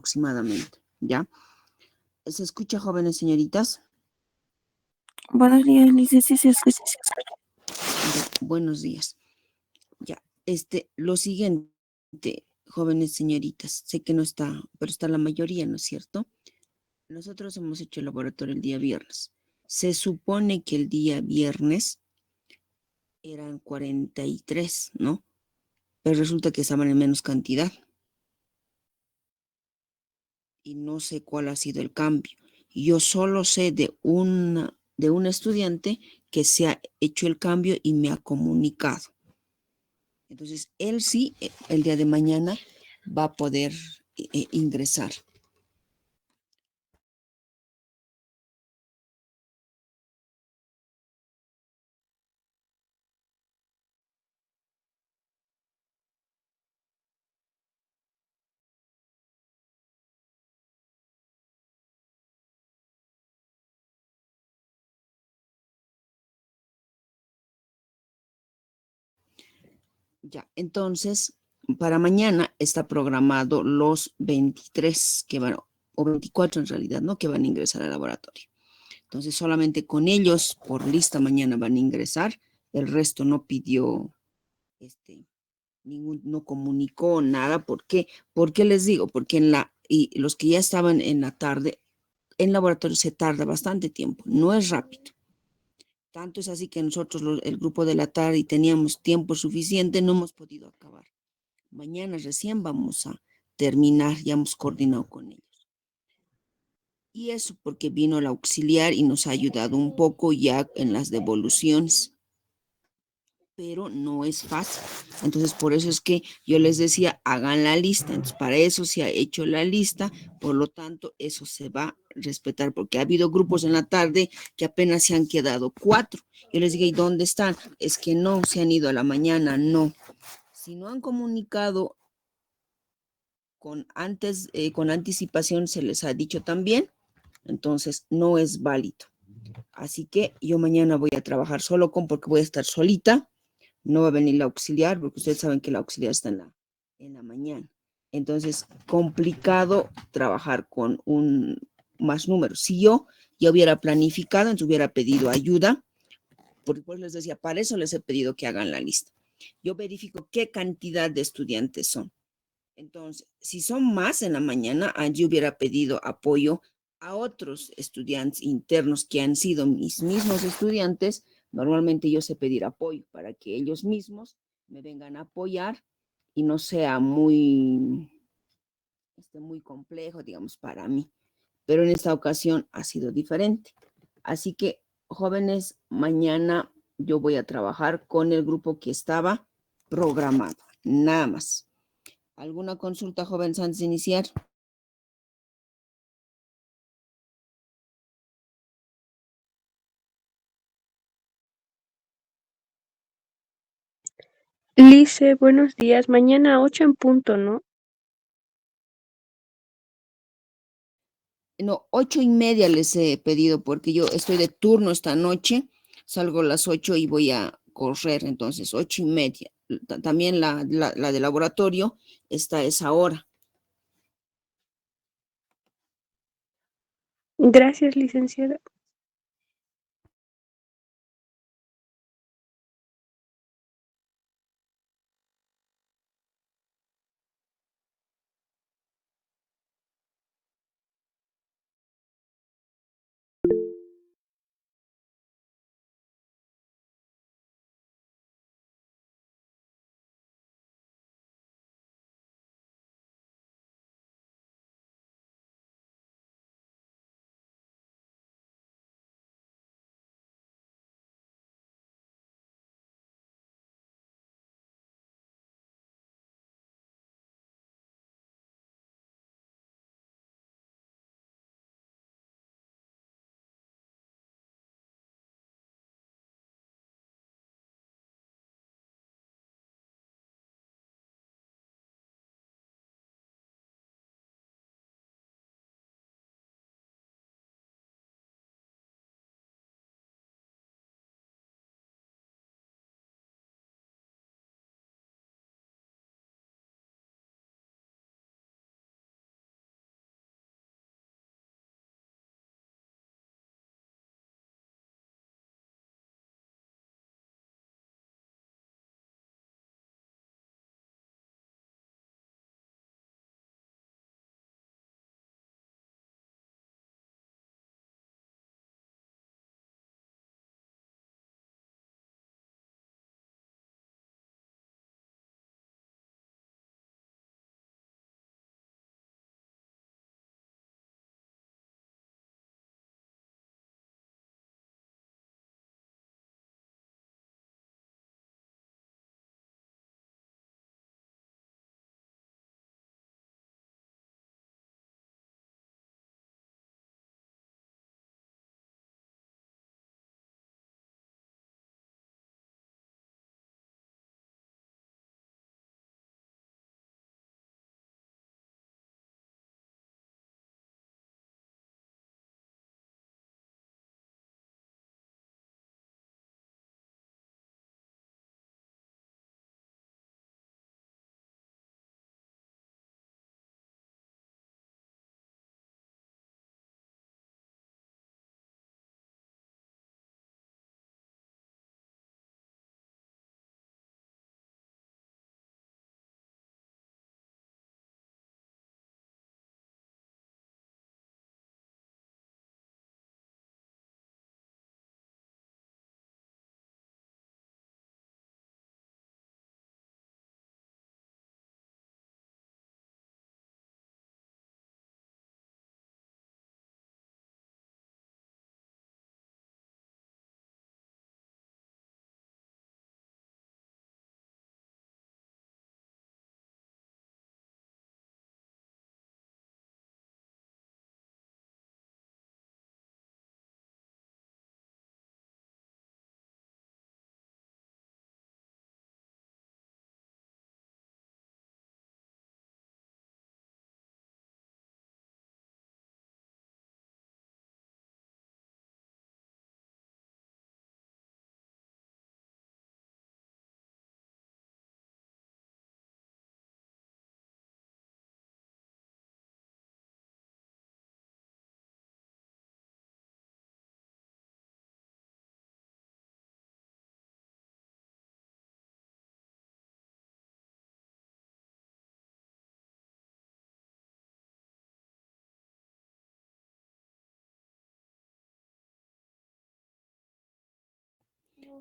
aproximadamente, ¿ya? ¿Se escucha, jóvenes señoritas? Buenos días, Lice, sí se escucha. Ya, buenos días. Ya, lo siguiente, jóvenes señoritas, sé que no está, pero está la mayoría, ¿no es cierto? Nosotros hemos hecho el laboratorio el día viernes. Se supone que el día viernes eran 43, ¿no? Pero resulta que estaban en menos cantidad y no sé cuál ha sido el cambio. Yo solo sé de un estudiante que se ha hecho el cambio y me ha comunicado. Entonces, él sí, el día de mañana va a poder ingresar. Ya, entonces, para mañana está programado los 23 que van, o 24 en realidad, ¿no? Que van a ingresar al laboratorio. Entonces, solamente con ellos por lista mañana van a ingresar. El resto no pidió, no comunicó nada. ¿Por qué? ¿Por qué les digo? Porque y los que ya estaban en la tarde, en laboratorio se tarda bastante tiempo, no es rápido. Tanto es así que nosotros, el grupo de la tarde, y teníamos tiempo suficiente, no hemos podido acabar. Mañana recién vamos a terminar, ya hemos coordinado con ellos. Y eso porque vino el auxiliar y nos ha ayudado un poco ya en las devoluciones, pero no es fácil. Entonces, por eso es que yo les decía, hagan la lista. Entonces, para eso se ha hecho la lista, por lo tanto, eso se va a respetar, porque ha habido grupos en la tarde que apenas se han quedado 4. Yo les dije, ¿y dónde están? Es que no, se han ido a la mañana, no. Si no han comunicado con anticipación, se les ha dicho también, entonces no es válido. Así que yo mañana voy a trabajar solo porque voy a estar solita, no va a venir la auxiliar, porque ustedes saben que la auxiliar está en la mañana. Entonces, complicado trabajar con más números. Si yo ya hubiera planificado, entonces hubiera pedido ayuda, porque pues les decía, para eso les he pedido que hagan la lista. Yo verifico qué cantidad de estudiantes son. Entonces, si son más en la mañana, yo hubiera pedido apoyo a otros estudiantes internos que han sido mis mismos estudiantes. Normalmente yo sé pedir apoyo para que ellos mismos me vengan a apoyar y no sea muy complejo, digamos, para mí. Pero en esta ocasión ha sido diferente. Así que, jóvenes, mañana yo voy a trabajar con el grupo que estaba programado, nada más. ¿Alguna consulta, joven, antes de iniciar? Lice, buenos días. Mañana 8 en punto, ¿no? No, 8:30 les he pedido porque yo estoy de turno esta noche, salgo a las 8 y voy a correr, entonces 8:30. También la de laboratorio está a esa hora. Gracias, licenciada.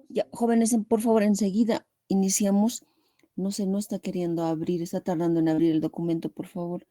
Ya, jóvenes, por favor, enseguida iniciamos. No sé, no está queriendo abrir, está tardando en abrir el documento, por favor.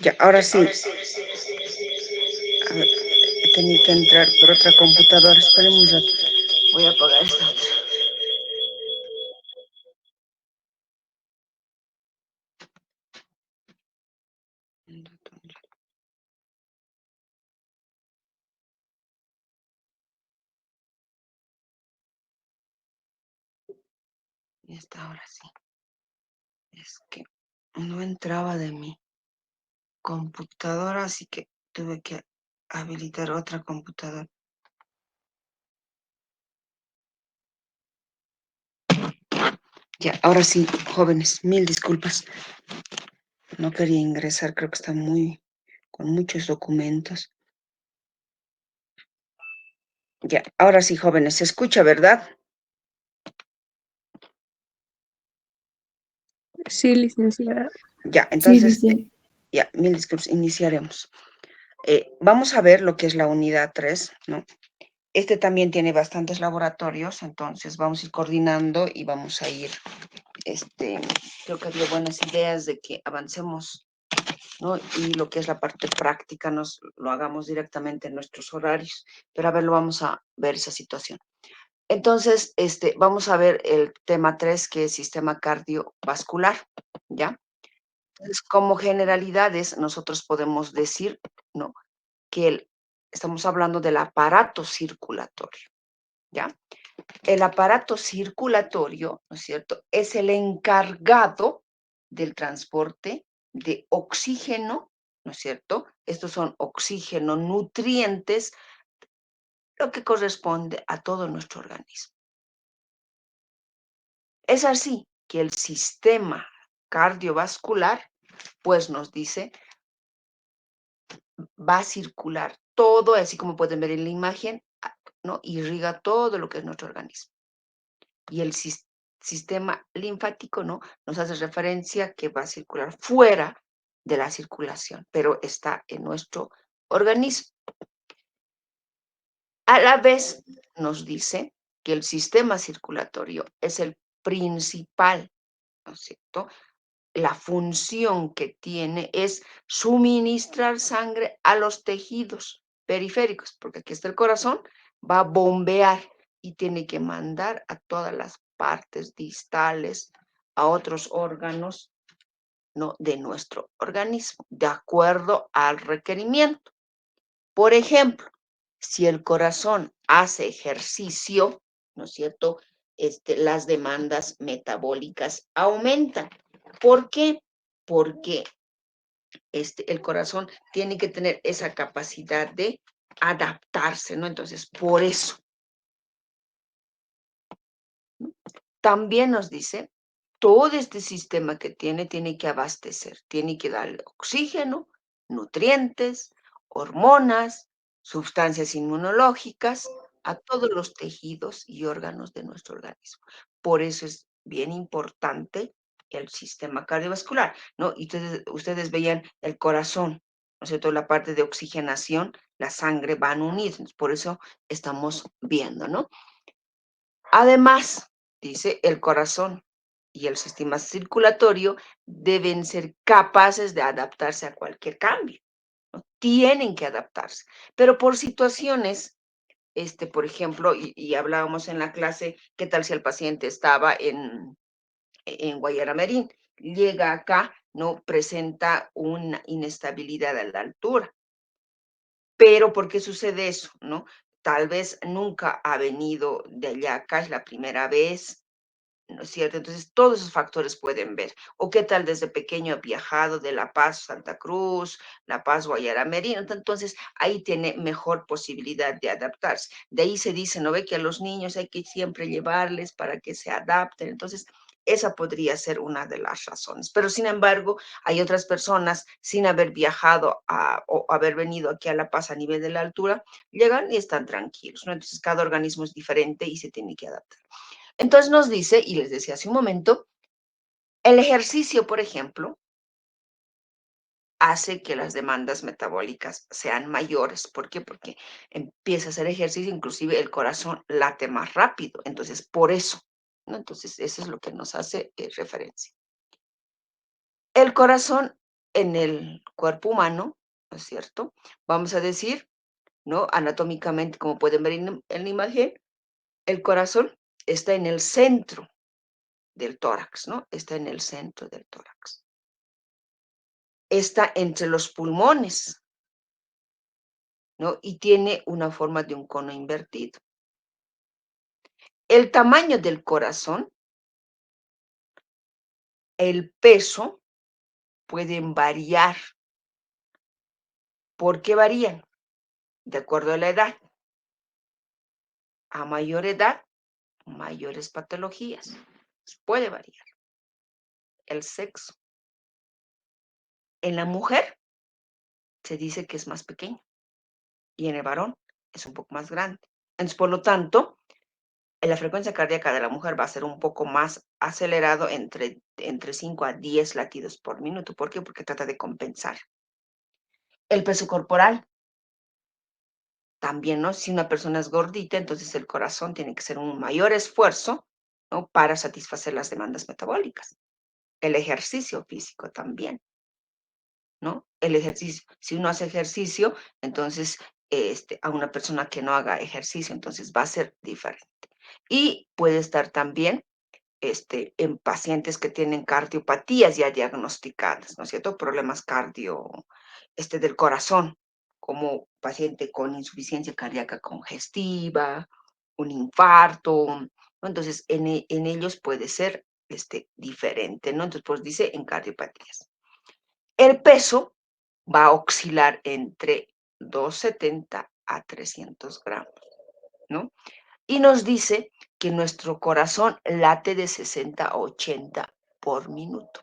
Ya, ahora sí. A ver, tenía que entrar por otra computadora. Esperen un rato. Voy a apagar esta otra. Un rato, un rato. Y está ahora sí. Es que no entraba de mi computadora, así que tuve que habilitar otra computadora. Ya, ahora sí, jóvenes, mil disculpas. No quería ingresar, creo que está con muchos documentos. Ya, ahora sí, jóvenes, se escucha, ¿verdad? Sí, licenciada. Ya, entonces, ya, mil disculpas, iniciaremos. Vamos a ver lo que es la unidad 3, ¿no? Este también tiene bastantes laboratorios, entonces vamos a ir coordinando y vamos a ir, creo que había buenas ideas de que avancemos, ¿no? Y lo que es la parte práctica lo hagamos directamente en nuestros horarios, pero a ver, lo vamos a ver esa situación. Entonces, vamos a ver el tema 3, que es sistema cardiovascular, ¿ya? Entonces, como generalidades, nosotros podemos decir, ¿no? Que estamos hablando del aparato circulatorio, ¿ya? El aparato circulatorio, ¿no es cierto?, es el encargado del transporte de oxígeno, ¿no es cierto? Estos son oxígeno, nutrientes, lo que corresponde a todo nuestro organismo. Es así que el sistema cardiovascular, pues nos dice, va a circular todo, así como pueden ver en la imagen, ¿no? Irriga todo lo que es nuestro organismo. Y el sistema linfático, ¿no? Nos hace referencia que va a circular fuera de la circulación, pero está en nuestro organismo. A la vez nos dice que el sistema circulatorio es el principal, ¿no es cierto? La función que tiene es suministrar sangre a los tejidos periféricos, porque aquí está el corazón, va a bombear y tiene que mandar a todas las partes distales, a otros órganos, ¿no?, de nuestro organismo, de acuerdo al requerimiento. Por ejemplo, si el corazón hace ejercicio, ¿no es cierto?, las demandas metabólicas aumentan. ¿Por qué? Porque el corazón tiene que tener esa capacidad de adaptarse, ¿no? Entonces, por eso. También nos dice, todo este sistema que tiene que abastecer, tiene que darle oxígeno, nutrientes, hormonas, sustancias inmunológicas a todos los tejidos y órganos de nuestro organismo. Por eso es bien importante el sistema cardiovascular, ¿no? Y ustedes veían el corazón, ¿no es cierto? La parte de oxigenación, la sangre van unidos, por eso estamos viendo, ¿no? Además, dice, el corazón y el sistema circulatorio deben ser capaces de adaptarse a cualquier cambio, ¿no? Tienen que adaptarse, pero por situaciones, por ejemplo, y hablábamos en la clase, ¿qué tal si el paciente estaba en Guayaramerín? Llega acá, ¿no? Presenta una inestabilidad a la altura. Pero, ¿por qué sucede eso, no? Tal vez nunca ha venido de allá acá, es la primera vez, ¿no es cierto? Entonces, todos esos factores pueden ver. O qué tal desde pequeño ha viajado de La Paz, Santa Cruz, La Paz, Guayaramerín. Entonces, ahí tiene mejor posibilidad de adaptarse. De ahí se dice, ¿no ve? Que a los niños hay que siempre llevarles para que se adapten. Entonces, esa podría ser una de las razones. Pero, sin embargo, hay otras personas sin haber viajado o haber venido aquí a La Paz a nivel de la altura, llegan y están tranquilos, ¿no? Entonces, cada organismo es diferente y se tiene que adaptar. Entonces nos dice, y les decía hace un momento, el ejercicio, por ejemplo, hace que las demandas metabólicas sean mayores. ¿Por qué? Porque empieza a hacer ejercicio, inclusive el corazón late más rápido. Entonces, por eso, ¿no? Entonces, eso es lo que nos hace referencia. El corazón en el cuerpo humano, ¿no es cierto? Vamos a decir, ¿no? Anatómicamente, como pueden ver en la imagen, el corazón está en el centro del tórax, ¿no? Está en el centro del tórax. Está entre los pulmones, ¿no? Y tiene una forma de un cono invertido. El tamaño del corazón, el peso, pueden variar. ¿Por qué varían? De acuerdo a la edad. A mayor edad, mayores patologías. Puede variar. El sexo. En la mujer se dice que es más pequeño y en el varón es un poco más grande. Entonces, por lo tanto, la frecuencia cardíaca de la mujer va a ser un poco más acelerado entre 5 a 10 latidos por minuto. ¿Por qué? Porque trata de compensar. El peso corporal también, ¿no? Si una persona es gordita, entonces el corazón tiene que hacer un mayor esfuerzo, ¿no? Para satisfacer las demandas metabólicas. El ejercicio físico también, ¿no? El ejercicio. Si uno hace ejercicio, entonces a una persona que no haga ejercicio, entonces va a ser diferente. Y puede estar también en pacientes que tienen cardiopatías ya diagnosticadas, ¿no es cierto? Problemas del corazón, como paciente con insuficiencia cardíaca congestiva, un infarto, ¿no? Entonces, en ellos puede ser diferente, ¿no? Entonces, pues dice en cardiopatías. El peso va a oscilar entre 270 a 300 gramos, ¿no? Y nos dice que nuestro corazón late de 60 a 80 por minuto.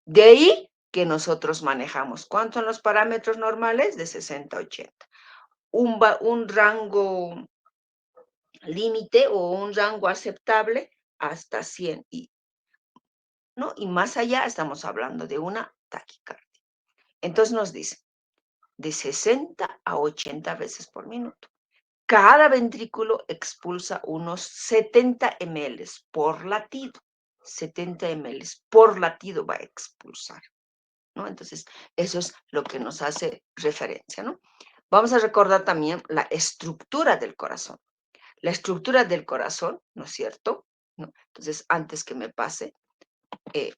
De ahí que nosotros manejamos. ¿Cuántos son los parámetros normales? De 60 a 80. Un rango límite o un rango aceptable hasta 100. ¿No? Y más allá estamos hablando de una taquicardia. Entonces nos dice, de 60 a 80 veces por minuto. Cada ventrículo expulsa unos 70 ml por latido. 70 ml por latido va a expulsar, ¿no? Entonces, eso es lo que nos hace referencia, ¿no? Vamos a recordar también la estructura del corazón. La estructura del corazón, ¿no es cierto? ¿No? Entonces, antes que me pase,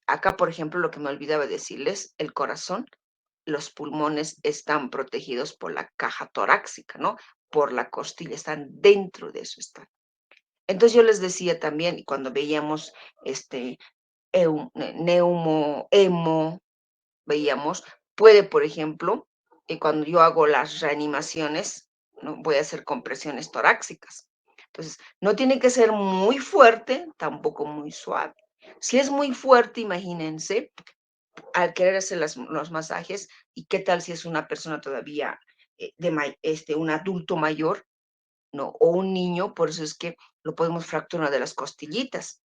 acá, por ejemplo, lo que me olvidaba decirles, el corazón, los pulmones están protegidos por la caja torácica, ¿no? Por la costilla, están dentro de eso. Entonces yo les decía también, cuando veíamos hemo, veíamos, puede, por ejemplo, cuando yo hago las reanimaciones, ¿no? Voy a hacer compresiones torácicas. Entonces, no tiene que ser muy fuerte, tampoco muy suave. Si es muy fuerte, imagínense, al querer hacer los masajes, ¿y qué tal si es una persona todavía, un adulto mayor, ¿no? O un niño? Por eso es que lo podemos fracturar de las costillitas.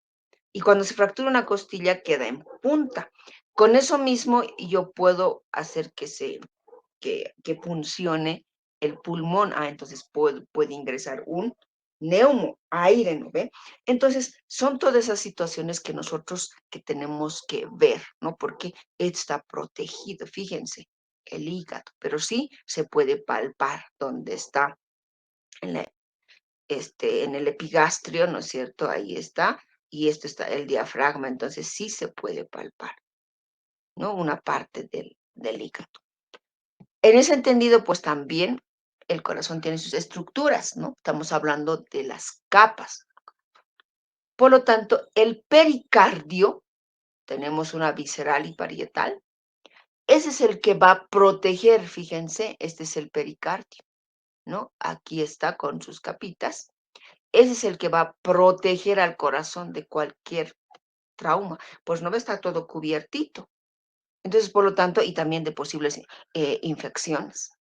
Y cuando se fractura una costilla queda en punta. Con eso mismo yo puedo hacer que funcione el pulmón. Entonces puede ingresar un aire, ¿no ve? Entonces, son todas esas situaciones que nosotros que tenemos que ver, ¿no? Porque está protegido, fíjense, el hígado, pero sí se puede palpar donde está en, en el epigastrio, ¿no es cierto? Ahí está, y esto está el diafragma, entonces sí se puede palpar, ¿no? Una parte del hígado. En ese entendido, pues también el corazón tiene sus estructuras, ¿no? Estamos hablando de las capas. Por lo tanto, el pericardio, tenemos una visceral y parietal, ese es el que va a proteger, fíjense, este es el pericardio, ¿no? Aquí está con sus capitas. Ese es el que va a proteger al corazón de cualquier trauma. Pues no va a estar todo cubiertito. Entonces, por lo tanto, y también de posibles infecciones.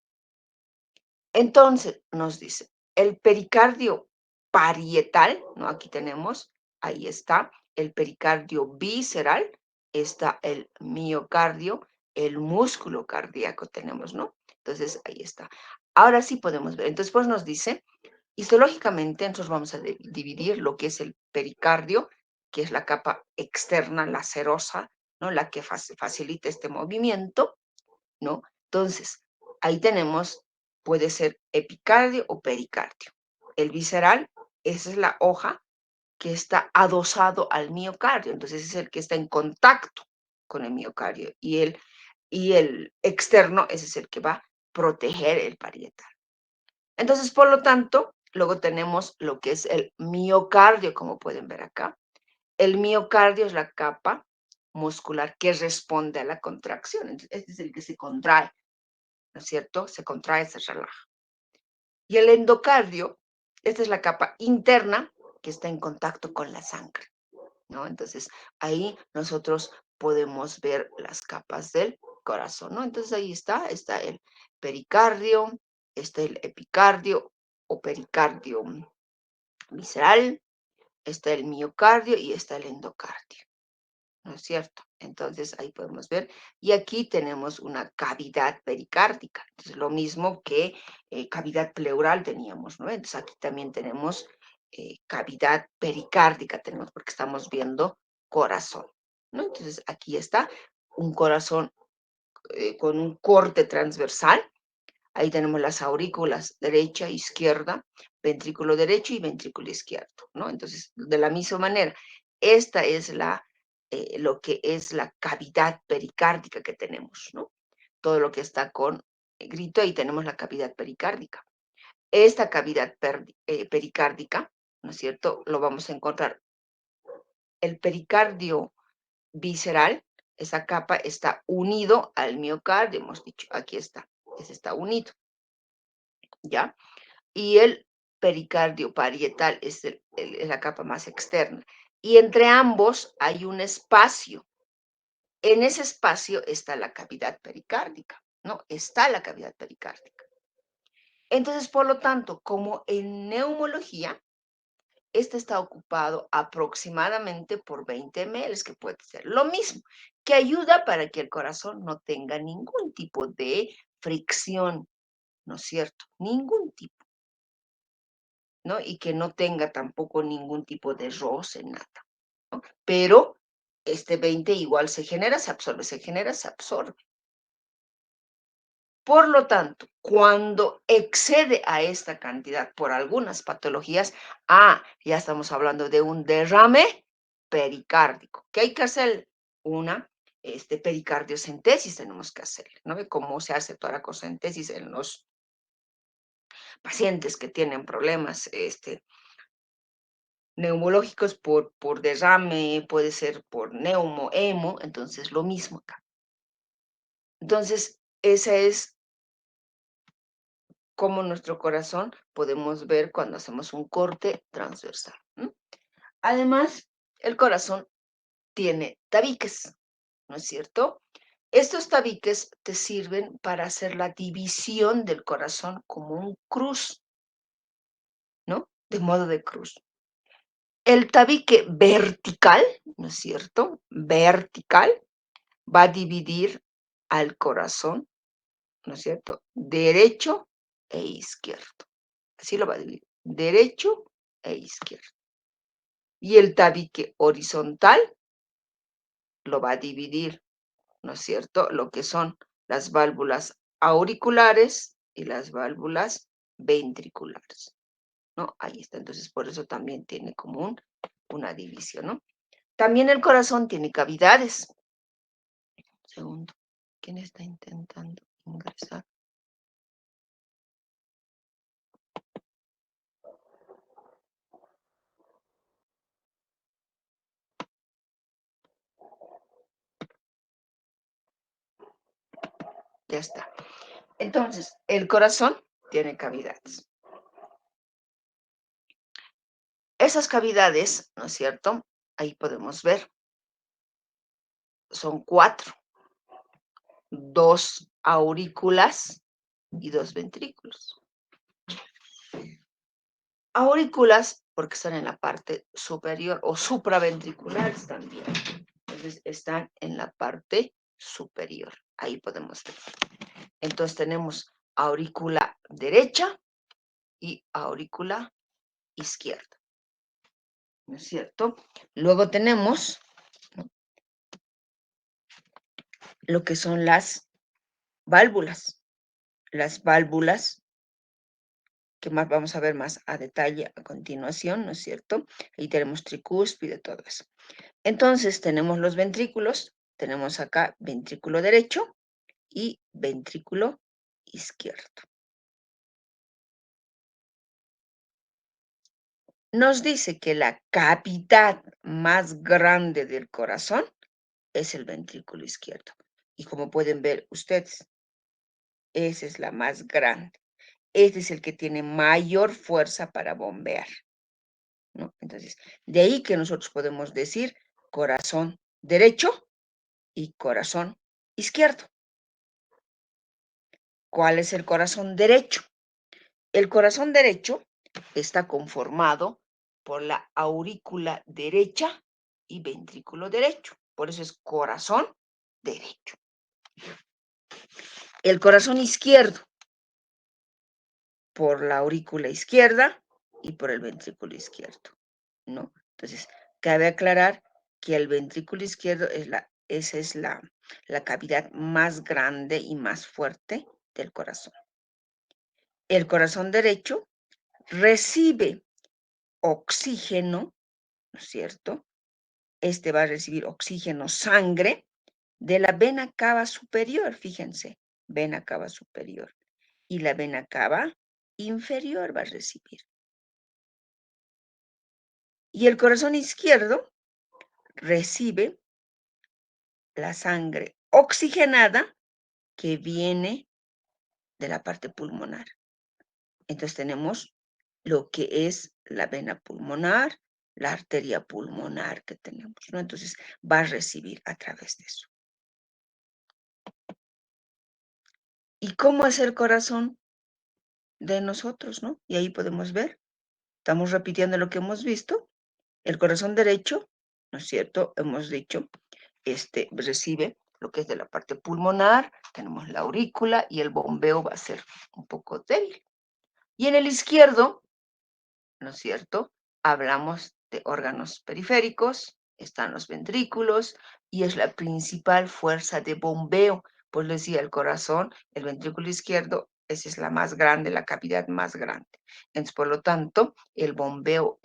Entonces, nos dice, el pericardio parietal, ¿no? Aquí tenemos, ahí está, el pericardio visceral, está el miocardio, el músculo cardíaco tenemos, ¿no? Entonces, ahí está. Ahora sí podemos ver. Entonces, pues nos dice, histológicamente, nosotros vamos a dividir lo que es el pericardio, que es la capa externa, la serosa, ¿no? La que facilita este movimiento, ¿no? Entonces, ahí tenemos, puede ser epicardio o pericardio. El visceral, esa es la hoja que está adosado al miocardio, entonces es el que está en contacto con el miocardio y el externo, ese es el que va a proteger el parietal. Entonces, por lo tanto, luego tenemos lo que es el miocardio, como pueden ver acá. El miocardio es la capa muscular que responde a la contracción. Entonces, este es el que se contrae, ¿no es cierto? Se contrae, se relaja. Y el endocardio, esta es la capa interna que está en contacto con la sangre, ¿no? Entonces, ahí nosotros podemos ver las capas del corazón, ¿no? Entonces, ahí está el pericardio, está el epicardio o pericardio visceral, está el miocardio y está el endocardio, ¿no es cierto? Entonces, ahí podemos ver. Y aquí tenemos una cavidad pericárdica. Entonces, lo mismo que cavidad pleural teníamos, ¿no? Entonces, aquí también tenemos cavidad pericárdica, tenemos porque estamos viendo corazón, ¿no? Entonces, aquí está un corazón con un corte transversal. Ahí tenemos las aurículas derecha, izquierda, ventrículo derecho y ventrículo izquierdo, ¿no? Entonces, de la misma manera, esta es lo que es la cavidad pericárdica que tenemos, ¿no? Todo lo que está con grito, ahí tenemos la cavidad pericárdica. Esta cavidad pericárdica, ¿no es cierto? Lo vamos a encontrar. El pericardio visceral, esa capa está unido al miocardio, hemos dicho, aquí está, ese está unido, ¿ya? Y el pericardio parietal es la capa más externa. Y entre ambos hay un espacio. En ese espacio está la cavidad pericárdica, ¿no? Está la cavidad pericárdica. Entonces, por lo tanto, como en neumología, este está ocupado aproximadamente por 20 ml, que puede ser lo mismo, que ayuda para que el corazón no tenga ningún tipo de fricción, ¿no es cierto? Ningún tipo. ¿No? Y que no tenga tampoco ningún tipo de roce, nada, ¿no? Pero este 20 igual se genera, se absorbe, se genera, se absorbe. Por lo tanto, cuando excede a esta cantidad por algunas patologías, ya estamos hablando de un derrame pericárdico. ¿Qué hay que hacer? Una pericardiocentesis tenemos que hacer, ¿no? Cómo se hace toracocentesis en los pacientes que tienen problemas neumológicos por derrame, puede ser por hemo, entonces lo mismo acá. Entonces, esa es como nuestro corazón podemos ver cuando hacemos un corte transversal. Además, el corazón tiene tabiques, ¿no es cierto? Estos tabiques te sirven para hacer la división del corazón como un cruz, ¿no? De modo de cruz. El tabique vertical, ¿no es cierto? Vertical va a dividir al corazón, ¿no es cierto? Derecho e izquierdo. Así lo va a dividir. Derecho e izquierdo. Y el tabique horizontal lo va a dividir, ¿no es cierto? Lo que son las válvulas auriculares y las válvulas ventriculares, ¿no? Ahí está. Entonces, por eso también tiene como una división, ¿no? También el corazón tiene cavidades. Segundo, ¿quién está intentando ingresar? Ya está. Entonces, el corazón tiene cavidades. Esas cavidades, ¿no es cierto? Ahí podemos ver. Son 4. 2 aurículas y 2 ventrículos. Aurículas porque están en la parte superior o supraventriculares también. Entonces, están en la parte superior. Ahí podemos ver. Entonces, tenemos aurícula derecha y aurícula izquierda, ¿no es cierto? Luego tenemos, ¿no?, lo que son las válvulas. Las válvulas, que más vamos a ver más a detalle a continuación, ¿no es cierto? Ahí tenemos tricúspide, todo eso. Entonces tenemos los ventrículos, tenemos acá ventrículo derecho y ventrículo izquierdo. Nos dice que la cavidad más grande del corazón es el ventrículo izquierdo. Y como pueden ver ustedes, esa es la más grande. Este es el que tiene mayor fuerza para bombear, ¿no? Entonces, de ahí que nosotros podemos decir corazón derecho y corazón izquierdo. ¿Cuál es el corazón derecho? El corazón derecho está conformado por la aurícula derecha y ventrículo derecho. Por eso es corazón derecho. El corazón izquierdo por la aurícula izquierda y por el ventrículo izquierdo, ¿no? Entonces, cabe aclarar que el ventrículo izquierdo esa es la cavidad más grande y más fuerte del corazón. El corazón derecho recibe oxígeno, ¿no es cierto? Este va a recibir oxígeno, sangre, de la vena cava superior, fíjense, vena cava superior. Y la vena cava inferior va a recibir. Y el corazón izquierdo recibe la sangre oxigenada que viene de la parte pulmonar. Entonces tenemos lo que es la vena pulmonar, la arteria pulmonar que tenemos, ¿no? Entonces va a recibir a través de eso. ¿Y cómo es el corazón de nosotros, no? Y ahí podemos ver, estamos repitiendo lo que hemos visto. El corazón derecho, ¿no es cierto? Hemos dicho, recibe lo que es de la parte pulmonar, tenemos la aurícula y el bombeo va a ser un poco débil. Y en el izquierdo, ¿no es cierto? Hablamos de órganos periféricos, están los ventrículos y es la principal fuerza de bombeo. Pues les decía, el corazón, el ventrículo izquierdo, esa es la más grande, la cavidad más grande. Entonces, por lo tanto, el bombeo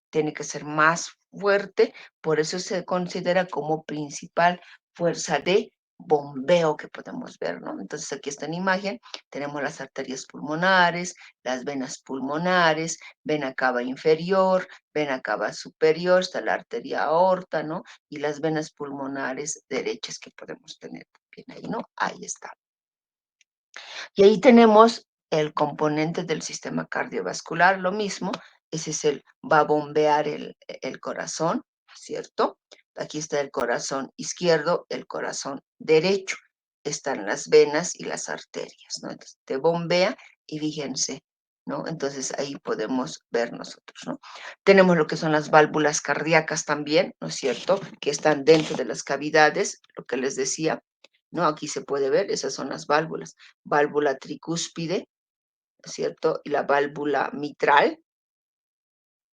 tiene que ser más fuerte, por eso se considera como principal fuerza de bombeo que podemos ver, ¿no? Entonces, aquí está en imagen, tenemos las arterias pulmonares, las venas pulmonares, vena cava inferior, vena cava superior, está la arteria aorta, ¿no? Y las venas pulmonares derechas que podemos tener también ahí, ¿no? Ahí está. Y ahí tenemos el componente del sistema cardiovascular, lo mismo, va a bombear el corazón, ¿cierto? Aquí está el corazón izquierdo, el corazón derecho, están las venas y las arterias, ¿no? Entonces, te bombea y fíjense, ¿no? Entonces ahí podemos ver nosotros, ¿no? Tenemos lo que son las válvulas cardíacas también, ¿no es cierto? Que están dentro de las cavidades, lo que les decía, ¿no? Aquí se puede ver, esas son las válvulas. Válvula tricúspide, ¿cierto? Y la válvula mitral,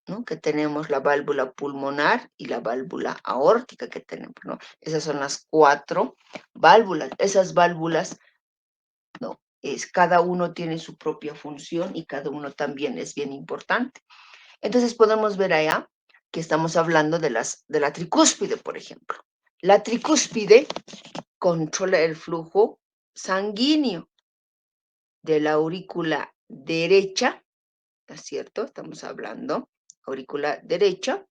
¿no? Que tenemos la válvula pulmonar y la válvula aórtica que tenemos, ¿no? Esas son las 4 válvulas. Esas válvulas, ¿no? Cada uno tiene su propia función y cada uno también es bien importante. Entonces podemos ver allá que estamos hablando de la tricúspide, por ejemplo. La tricúspide controla el flujo sanguíneo de la aurícula derecha, ¿no es cierto? Estamos hablando aurícula derecha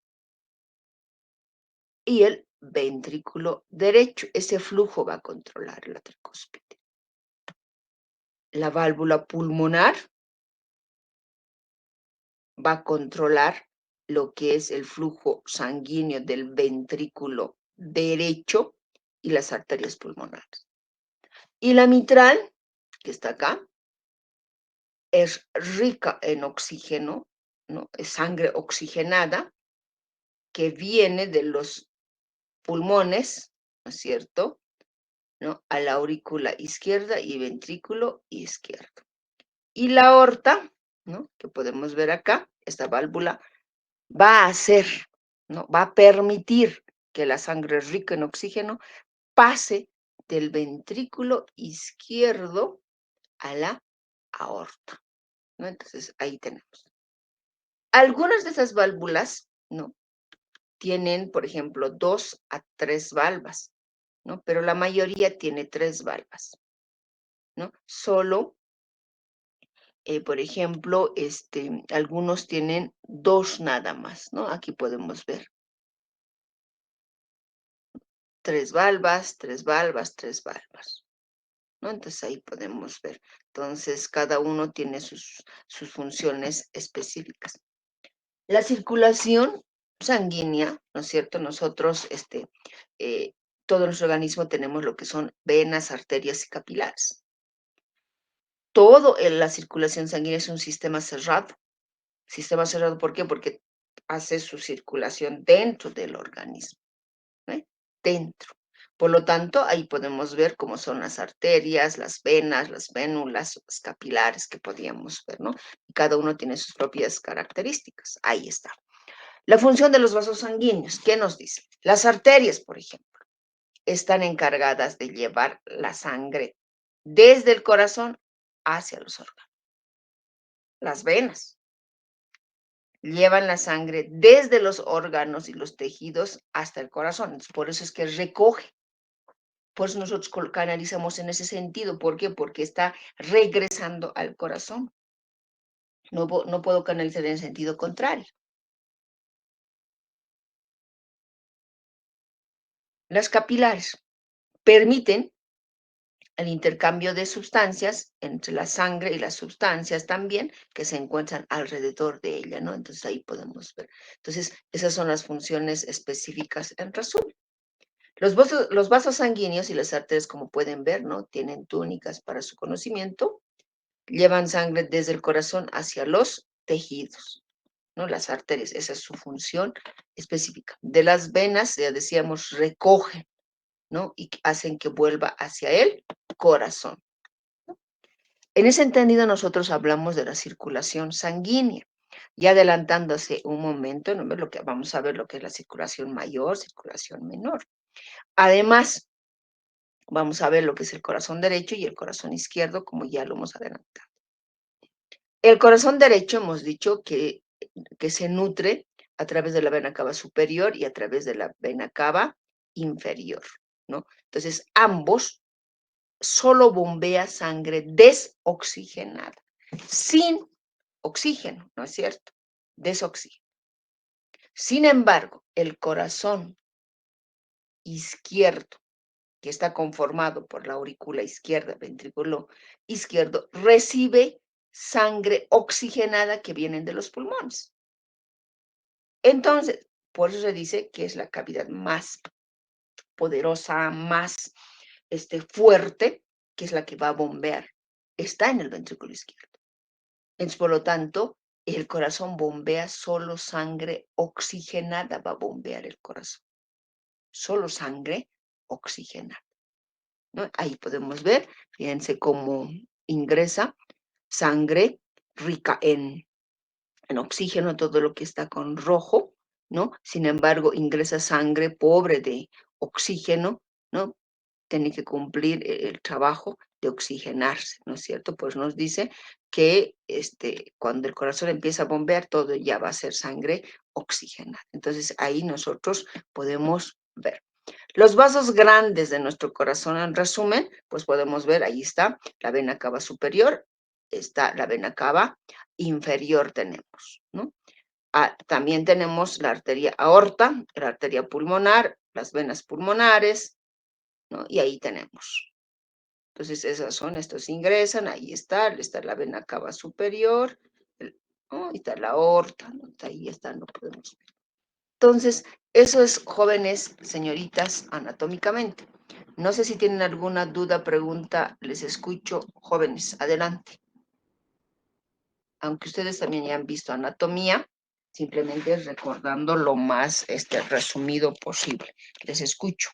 y el ventrículo derecho. Ese flujo va a controlar la tricúspide. La válvula pulmonar va a controlar lo que es el flujo sanguíneo del ventrículo derecho y las arterias pulmonares. Y la mitral, que está acá, es rica en oxígeno, ¿no? Es sangre oxigenada que viene de los pulmones, ¿no es cierto? ¿No? A la aurícula izquierda y ventrículo izquierdo. Y la aorta, ¿no? Que podemos ver acá, esta válvula va a hacer, ¿no? Va a permitir que la sangre rica en oxígeno pase del ventrículo izquierdo a la aorta, ¿no? Entonces, ahí tenemos. Algunas de esas válvulas, ¿no? Tienen, por ejemplo, 2 a 3 valvas, ¿no? Pero la mayoría tiene 3 valvas, ¿no? Solo, por ejemplo, algunos tienen 2 nada más, ¿no? Aquí podemos ver 3 valvas, 3 valvas, 3 valvas, ¿no? Entonces ahí podemos ver. Entonces, cada uno tiene sus funciones específicas. La circulación sanguínea, ¿no es cierto? Nosotros, todo nuestro organismo tenemos lo que son venas, arterias y capilares. Todo la circulación sanguínea es un sistema cerrado. Sistema cerrado, ¿por qué? Porque hace su circulación dentro del organismo, ¿eh? Dentro. Por lo tanto, ahí podemos ver cómo son las arterias, las venas, las vénulas, las capilares que podíamos ver, ¿no? Y cada uno tiene sus propias características. Ahí está. La función de los vasos sanguíneos, ¿qué nos dice? Las arterias, por ejemplo, están encargadas de llevar la sangre desde el corazón hacia los órganos. Las venas llevan la sangre desde los órganos y los tejidos hasta el corazón. Entonces, por eso es que recoge. Por eso nosotros canalizamos en ese sentido. ¿Por qué? Porque está regresando al corazón. No puedo canalizar en el sentido contrario. Las capilares permiten el intercambio de sustancias entre la sangre y las sustancias también que se encuentran alrededor de ella, ¿no? Entonces ahí podemos ver. Entonces, esas son las funciones específicas en resumen. Los vasos sanguíneos y las arterias, como pueden ver, ¿no? Tienen túnicas para su conocimiento, llevan sangre desde el corazón hacia los tejidos, ¿no? Las arterias, esa es su función específica. De las venas, ya decíamos, recogen, ¿no? Y hacen que vuelva hacia el corazón. En ese entendido, nosotros hablamos de la circulación sanguínea. Y adelantándose un momento, ¿no? Vamos a ver lo que es la circulación mayor, circulación menor. Además, vamos a ver lo que es el corazón derecho y el corazón izquierdo, como ya lo hemos adelantado. El corazón derecho hemos dicho que se nutre a través de la vena cava superior y a través de la vena cava inferior, ¿no? Entonces, ambos solo bombea sangre desoxigenada, sin oxígeno, ¿no es cierto? Desoxígeno. Sin embargo, el corazón izquierdo, que está conformado por la aurícula izquierda, ventrículo izquierdo, recibe sangre oxigenada que viene de los pulmones. Entonces, por eso se dice que es la cavidad más poderosa, más fuerte, que es la que va a bombear. Está en el ventrículo izquierdo. Entonces, por lo tanto, el corazón bombea solo sangre oxigenada, va a bombear el corazón. Solo sangre oxigenada, ¿no? Ahí podemos ver, fíjense cómo ingresa sangre rica en oxígeno, todo lo que está con rojo, ¿no? Sin embargo, ingresa sangre pobre de oxígeno, ¿no? Tiene que cumplir el trabajo de oxigenarse, ¿no es cierto? Pues nos dice que cuando el corazón empieza a bombear, todo ya va a ser sangre oxigenada. Entonces, ahí nosotros podemos ver. Los vasos grandes de nuestro corazón, en resumen, pues podemos ver, ahí está la vena cava superior, está la vena cava inferior tenemos, ¿no? También tenemos la arteria aorta, la arteria pulmonar, las venas pulmonares, ¿no? Y ahí tenemos. Entonces, estos ingresan, ahí está la vena cava superior, ¿no? Ahí está la aorta, ¿no? Ahí está, no podemos ver. Entonces, eso es, jóvenes, señoritas, anatómicamente. No sé si tienen alguna duda, pregunta, les escucho, jóvenes, adelante. Aunque ustedes también ya han visto anatomía, simplemente recordando lo más resumido posible. Les escucho.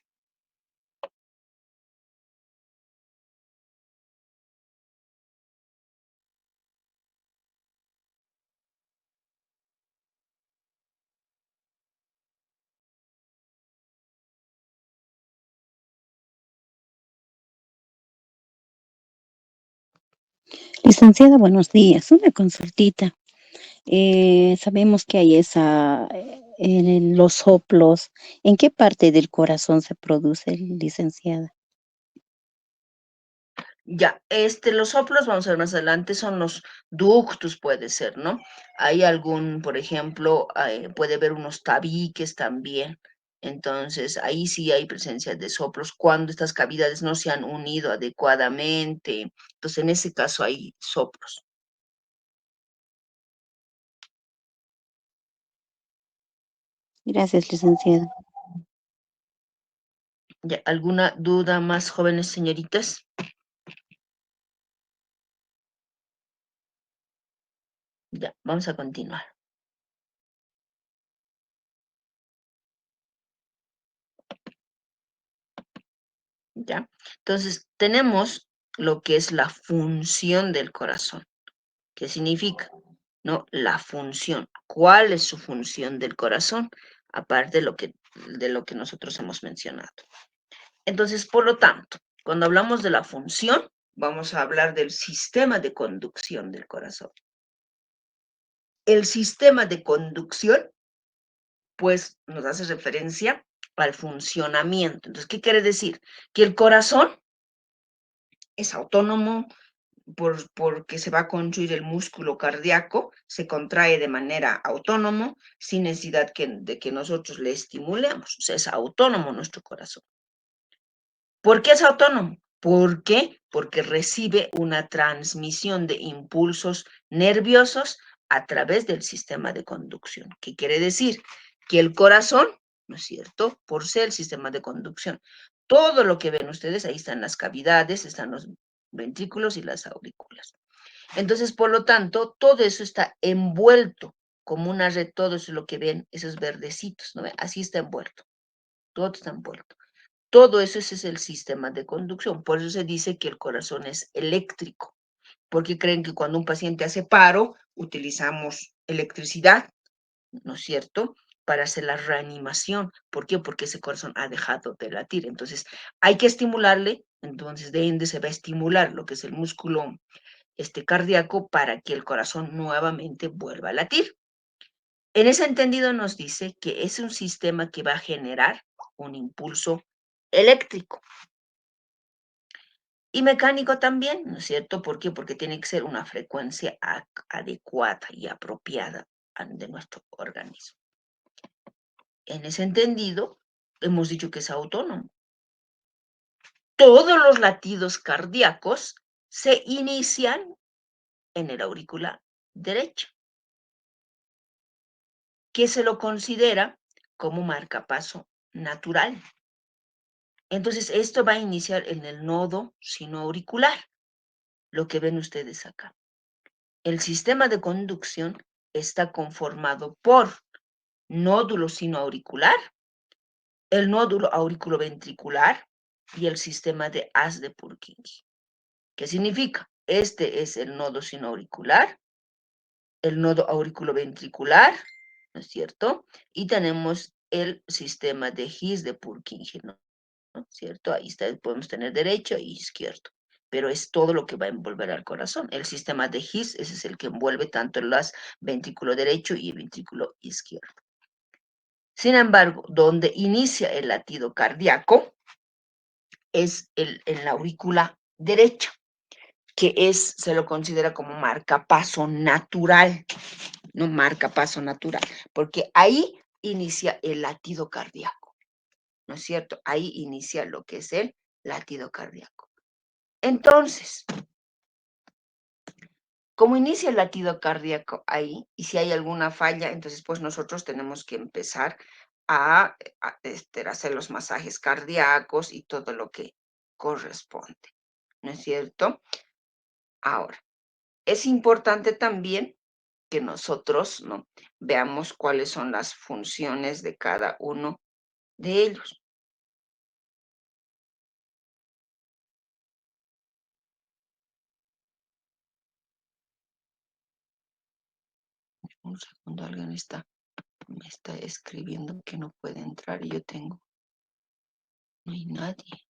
Licenciada, buenos días. Una consultita. Sabemos que hay los soplos. ¿En qué parte del corazón se produce, licenciada? Ya, los soplos, vamos a ver más adelante, son los ductus, puede ser, ¿no? Hay algún, por ejemplo, puede haber unos tabiques también. Entonces, ahí sí hay presencia de soplos cuando estas cavidades no se han unido adecuadamente. Entonces, en ese caso hay soplos. Gracias, licenciada. Ya, ¿alguna duda más, jóvenes señoritas? Ya, vamos a continuar. ¿Ya? Entonces, tenemos lo que es la función del corazón. ¿Qué significa? ¿No? La función. ¿Cuál es su función del corazón? Aparte de lo que nosotros hemos mencionado. Entonces, por lo tanto, cuando hablamos de la función, vamos a hablar del sistema de conducción del corazón. El sistema de conducción, pues, nos hace referencia al funcionamiento. Entonces, ¿qué quiere decir? Que el corazón es autónomo, porque se va a construir el músculo cardíaco, se contrae de manera autónomo, sin necesidad de que nosotros le estimulemos. O sea, es autónomo nuestro corazón. ¿Por qué es autónomo? ¿Por qué? Porque recibe una transmisión de impulsos nerviosos a través del sistema de conducción. ¿Qué quiere decir? Que el corazón, ¿no es cierto? Por ser el sistema de conducción, todo lo que ven ustedes, ahí están las cavidades, están los ventrículos y las aurículas. Entonces, por lo tanto, todo eso está envuelto como una red, todo eso es lo que ven, esos verdecitos, ¿no? Así está envuelto, todo está envuelto. Todo eso ese es el sistema de conducción. Por eso se dice que el corazón es eléctrico, porque creen que cuando un paciente hace paro, utilizamos electricidad, ¿no es cierto? Para hacer la reanimación. ¿Por qué? Porque ese corazón ha dejado de latir. Entonces, hay que estimularle, entonces de ende se va a estimular lo que es el músculo cardíaco para que el corazón nuevamente vuelva a latir. En ese entendido nos dice que es un sistema que va a generar un impulso eléctrico y mecánico también, ¿no es cierto? ¿Por qué? Porque tiene que ser una frecuencia adecuada y apropiada de nuestro organismo. En ese entendido, hemos dicho que es autónomo. Todos los latidos cardíacos se inician en el auricular derecho, que se lo considera como marcapaso natural. Entonces, esto va a iniciar en el nodo sinoauricular, lo que ven ustedes acá. El sistema de conducción está conformado por nódulo sinoauricular, el nódulo auriculoventricular y el sistema de haz de Purkinje. ¿Qué significa? Este es el nodo sinoauricular, el nodo auriculoventricular, ¿no es cierto? Y tenemos el sistema de His de Purkinje, ¿no? ¿Cierto? Ahí está, podemos tener derecho e izquierdo, pero es todo lo que va a envolver al corazón. El sistema de His, ese es el que envuelve tanto el ventrículo derecho y el ventrículo izquierdo. Sin embargo, donde inicia el latido cardíaco es en la aurícula derecha, que se lo considera como marcapaso natural, no marcapaso natural, porque ahí inicia el latido cardíaco, ¿no es cierto? Ahí inicia lo que es el latido cardíaco. Entonces, como inicia el latido cardíaco ahí, y si hay alguna falla, entonces pues nosotros tenemos que empezar a hacer los masajes cardíacos y todo lo que corresponde, ¿no es cierto? Ahora, es importante también que nosotros, ¿no?, veamos cuáles son las funciones de cada uno de ellos. Un segundo, alguien me está escribiendo que no puede entrar y no hay nadie.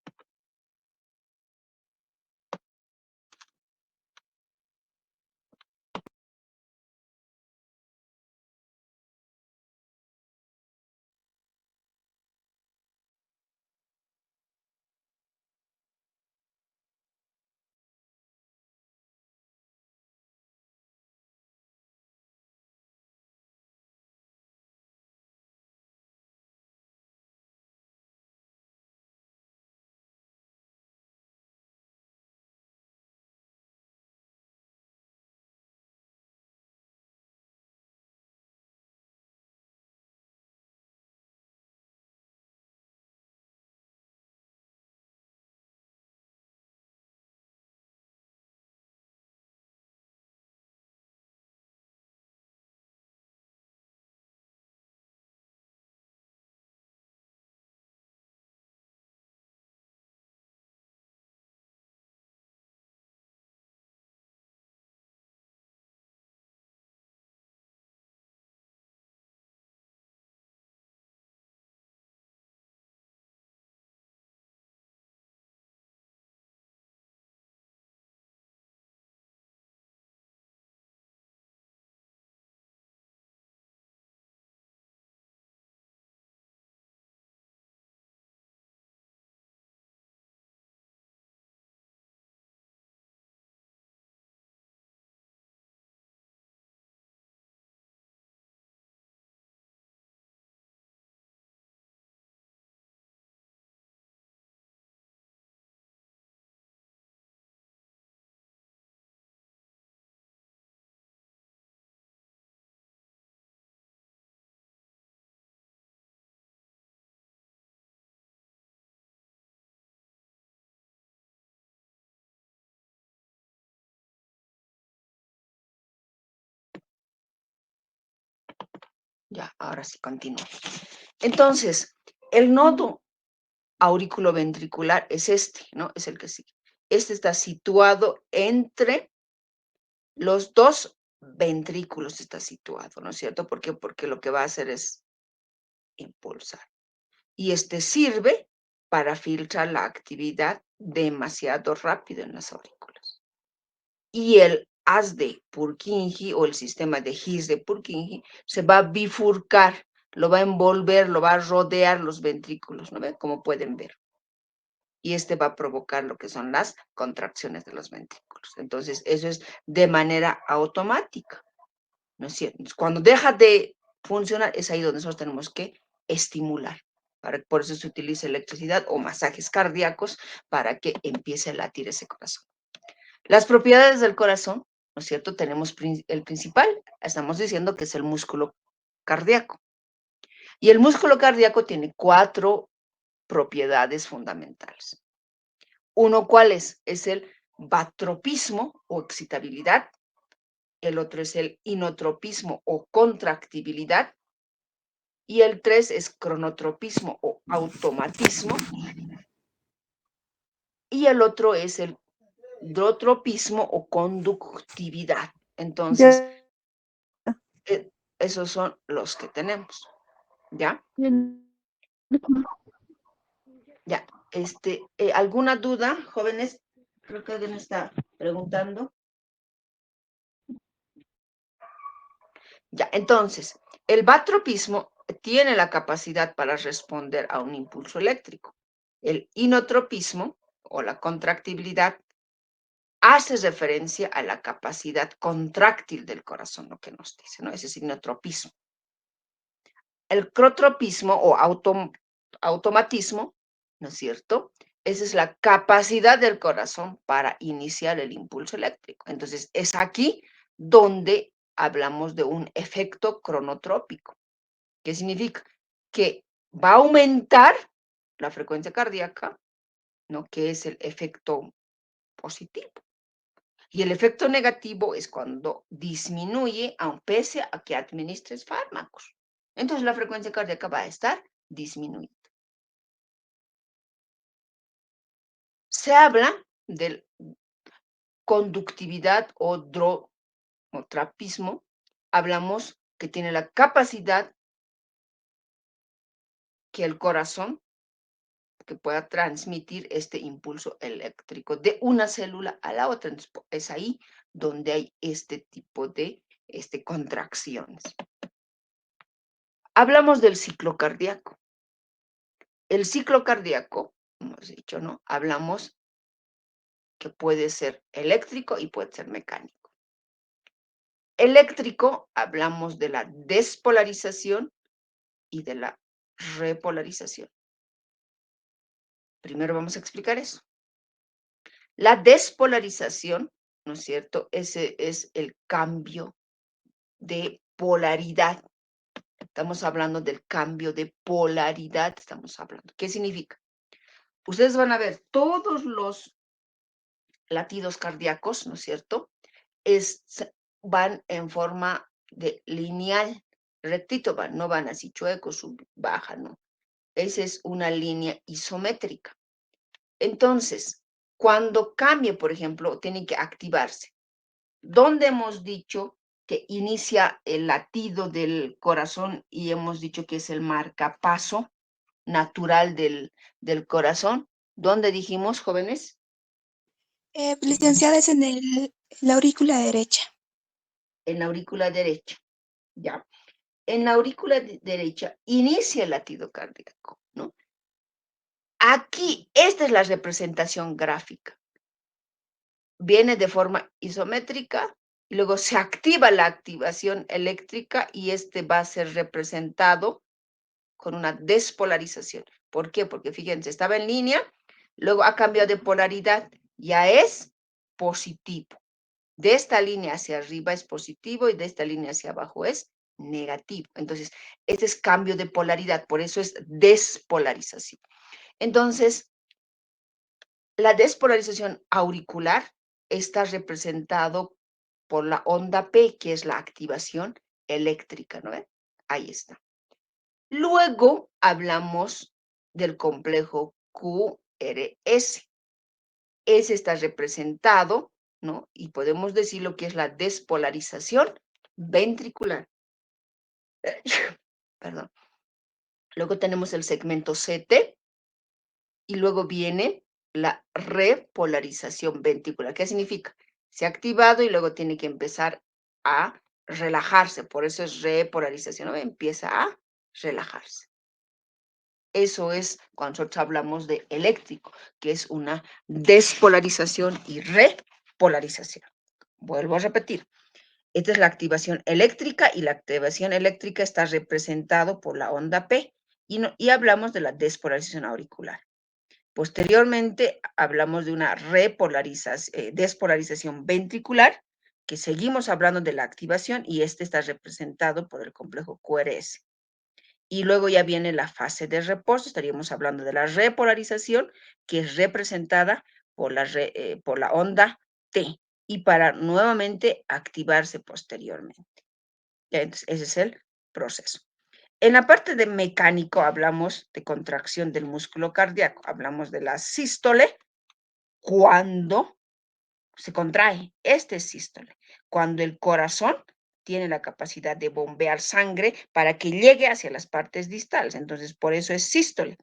Ya, ahora sí continúo. Entonces, el nodo auriculoventricular es este, ¿no? Es el que sigue. Este está situado entre los dos ventrículos, está situado, ¿no es cierto? ¿Por qué? Porque lo que va a hacer es impulsar. Y este sirve para filtrar la actividad demasiado rápido en las aurículas. Y el haz de Purkinje o el sistema de His de Purkinje se va a bifurcar, lo va a envolver, lo va a rodear los ventrículos, ¿no ven? Como pueden ver. Y este va a provocar lo que son las contracciones de los ventrículos. Entonces, eso es de manera automática, ¿no es cierto? Cuando deja de funcionar, es ahí donde nosotros tenemos que estimular. Por eso se utiliza electricidad o masajes cardíacos para que empiece a latir ese corazón. Las propiedades del corazón, ¿no es cierto? Tenemos el principal, estamos diciendo que es el músculo cardíaco. Y el músculo cardíaco tiene 4 propiedades fundamentales. Uno, ¿cuál es? Es el batropismo o excitabilidad. El otro es el inotropismo o contractibilidad. Y el 3 es cronotropismo o automatismo. Y el otro es el drotropismo o conductividad. Entonces, esos son los que tenemos. ¿Ya? Ya. ¿Alguna duda, jóvenes? Creo que alguien está preguntando. Ya, entonces, el batropismo tiene la capacidad para responder a un impulso eléctrico. El inotropismo o la contractibilidad hace referencia a la capacidad contráctil del corazón, lo que nos dice, ¿no? Ese es inotropismo. El crotropismo o automatismo, ¿no es cierto? Esa es la capacidad del corazón para iniciar el impulso eléctrico. Entonces, es aquí donde hablamos de un efecto cronotrópico. ¿Qué significa? Que va a aumentar la frecuencia cardíaca, ¿no? Que es el efecto positivo. Y el efecto negativo es cuando disminuye, aun pese a que administres fármacos. Entonces la frecuencia cardíaca va a estar disminuida. Se habla de conductividad o drotropismo. Hablamos que tiene la capacidad que el corazón que pueda transmitir este impulso eléctrico de una célula a la otra. Entonces, es ahí donde hay este tipo de contracciones. Hablamos del ciclo cardíaco. El ciclo cardíaco, hemos dicho, ¿no? Hablamos que puede ser eléctrico y puede ser mecánico. Eléctrico, hablamos de la despolarización y de la repolarización. Primero vamos a explicar eso. La despolarización, ¿no es cierto? Ese es el cambio de polaridad. Estamos hablando del cambio de polaridad, estamos hablando. ¿Qué significa? Ustedes van a ver todos los latidos cardíacos, ¿no es cierto? Van en forma de lineal, rectito van, no van así chuecos, bajan, no. Esa es una línea isométrica. Entonces, cuando cambie, por ejemplo, tiene que activarse. ¿Dónde hemos dicho que inicia el latido del corazón y hemos dicho que es el marcapaso natural del corazón? ¿Dónde dijimos, jóvenes? Licenciada, es en la aurícula derecha. En la aurícula derecha, ¿ya? En la aurícula derecha inicia el latido cardíaco, ¿no? Aquí, esta es la representación gráfica. Viene de forma isométrica, y luego se activa la activación eléctrica y va a ser representado con una despolarización. ¿Por qué? Porque fíjense, estaba en línea, luego ha cambiado de polaridad, ya es positivo. De esta línea hacia arriba es positivo y de esta línea hacia abajo es negativo. Entonces, este es cambio de polaridad, por eso es despolarización. Entonces, la despolarización auricular está representado por la onda P, que es la activación eléctrica, ¿no ven? Ahí está. Luego hablamos del complejo QRS. Ese está representado, ¿no? Y podemos decir lo que es la despolarización ventricular. Perdón. Luego tenemos el segmento CT y luego viene la repolarización ventricular. ¿Qué significa? Se ha activado y luego tiene que empezar a relajarse. Por eso es repolarización, ¿no? Empieza a relajarse. Eso es cuando nosotros hablamos de eléctrico, que es una despolarización y repolarización. Vuelvo a repetir. Esta es la activación eléctrica y la activación eléctrica está representado por la onda P y hablamos de la despolarización auricular. Posteriormente hablamos de una despolarización ventricular, que seguimos hablando de la activación y este está representado por el complejo QRS. Y luego ya viene la fase de reposo, estaríamos hablando de la repolarización, que es representada por la onda T, y para nuevamente activarse posteriormente. Entonces, ese es el proceso. En la parte de mecánico hablamos de contracción del músculo cardíaco, hablamos de la sístole cuando se contrae, este es sístole, cuando el corazón tiene la capacidad de bombear sangre para que llegue hacia las partes distales, entonces por eso es sístole.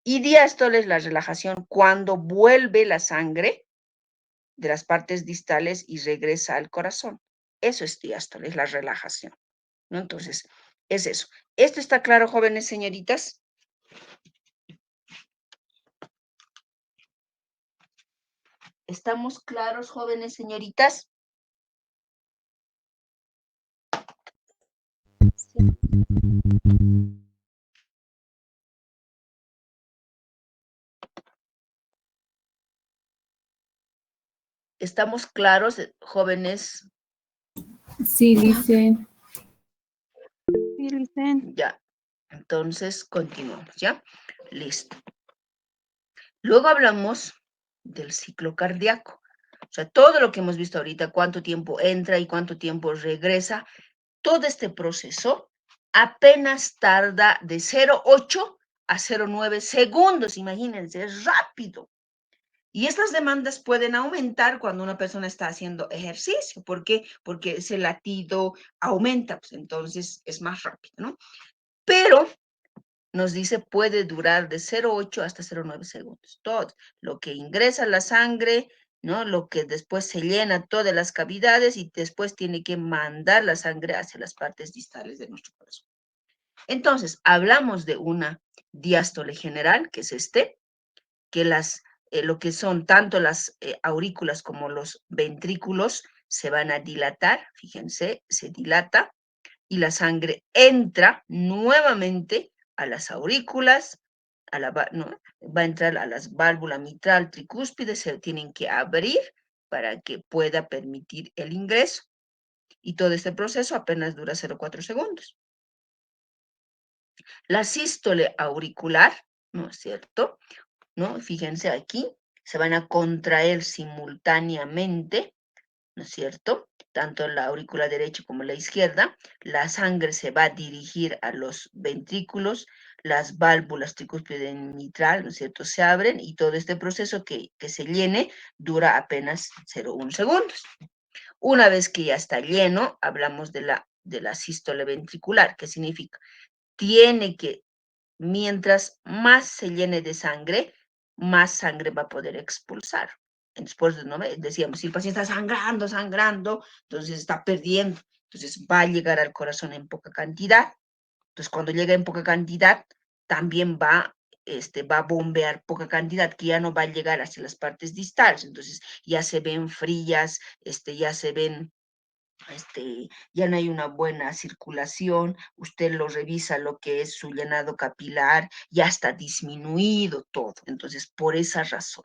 Y diástole es la relajación cuando vuelve la sangre de las partes distales y regresa al corazón. Eso es diástole, es la relajación, ¿no? Entonces, es eso. ¿Esto está claro, jóvenes señoritas? ¿Estamos claros, jóvenes señoritas? ¿Estamos claros, jóvenes? Sí, dice. Sí, Licen. Ya. Entonces, continuamos, ¿ya? Listo. Luego hablamos del ciclo cardíaco. O sea, todo lo que hemos visto ahorita, cuánto tiempo entra y cuánto tiempo regresa, todo este proceso apenas tarda de 0,8 a 0,9 segundos. Imagínense, es rápido. Y estas demandas pueden aumentar cuando una persona está haciendo ejercicio. ¿Por qué? Porque ese latido aumenta, pues entonces es más rápido, ¿no? Pero nos dice puede durar de 0,8 hasta 0,9 segundos. Todo lo que ingresa la sangre, ¿no? Lo que después se llena todas las cavidades y después tiene que mandar la sangre hacia las partes distales de nuestro corazón. Entonces, hablamos de una diástole general, que es que lo que son tanto las aurículas como los ventrículos se van a dilatar, fíjense, se dilata y la sangre entra nuevamente a las aurículas, va a entrar a las válvulas mitral, tricúspide, se tienen que abrir para que pueda permitir el ingreso. Y todo este proceso apenas dura 0,4 segundos. La sístole auricular, ¿no es cierto? ¿No? Fíjense aquí, se van a contraer simultáneamente, ¿no es cierto? Tanto la aurícula derecha como la izquierda, la sangre se va a dirigir a los ventrículos, las válvulas tricúspide mitral, ¿no es cierto?, se abren y todo este proceso que se llene dura apenas 0,1 segundos. Una vez que ya está lleno, hablamos de la sístole ventricular, ¿qué significa? Tiene que, mientras más se llene de sangre, más sangre va a poder expulsar. Entonces, ¿no? Decíamos, si el paciente está sangrando, entonces está perdiendo. Entonces va a llegar al corazón en poca cantidad. Entonces, cuando llega en poca cantidad, también va a bombear poca cantidad, que ya no va a llegar hacia las partes distales. Entonces, ya se ven frías, ya se ven ya no hay una buena circulación, usted lo revisa lo que es su llenado capilar, ya está disminuido todo, entonces por esa razón.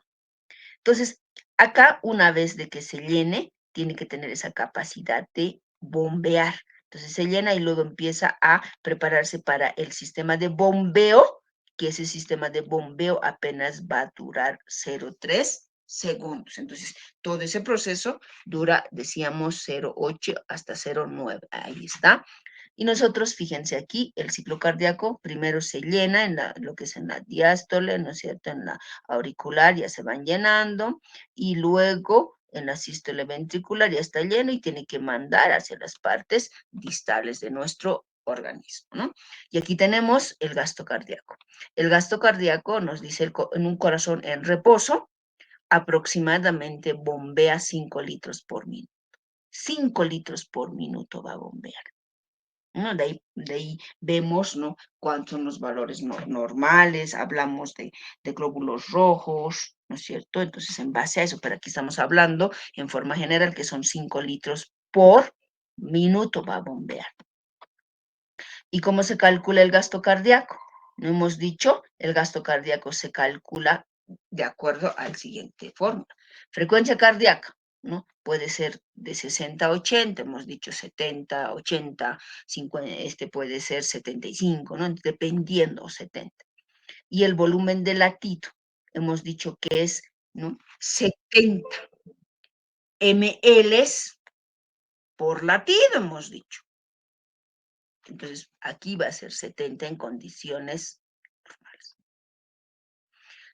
Entonces, acá una vez de que se llene, tiene que tener esa capacidad de bombear. Entonces se llena y luego empieza a prepararse para el sistema de bombeo, que ese sistema de bombeo apenas va a durar 0,3 segundos. Entonces, todo ese proceso dura, decíamos, 0,8 hasta 0,9. Ahí está. Y nosotros, fíjense aquí, el ciclo cardíaco primero se llena en lo que es en la diástole, ¿no es cierto? En la auricular ya se van llenando y luego en la sístole ventricular ya está lleno y tiene que mandar hacia las partes distales de nuestro organismo, ¿no? Y aquí tenemos el gasto cardíaco. El gasto cardíaco nos dice en un corazón en reposo, aproximadamente bombea 5 litros por minuto. 5 litros por minuto va a bombear, ¿no? De ahí vemos, ¿no?, cuántos son los valores normales, hablamos de glóbulos rojos, ¿no es cierto? Entonces, en base a eso, pero aquí estamos hablando en forma general que son 5 litros por minuto va a bombear. ¿Y cómo se calcula el gasto cardíaco? No hemos dicho, el gasto cardíaco se calcula de acuerdo al siguiente fórmula. Frecuencia cardíaca, ¿no? Puede ser de 60 a 80, hemos dicho 70, 80, 50, puede ser 75, ¿no? Dependiendo, 70. Y el volumen de latido, hemos dicho que es, ¿no?, 70 ml por latido, hemos dicho. Entonces, aquí va a ser 70 en condiciones normales.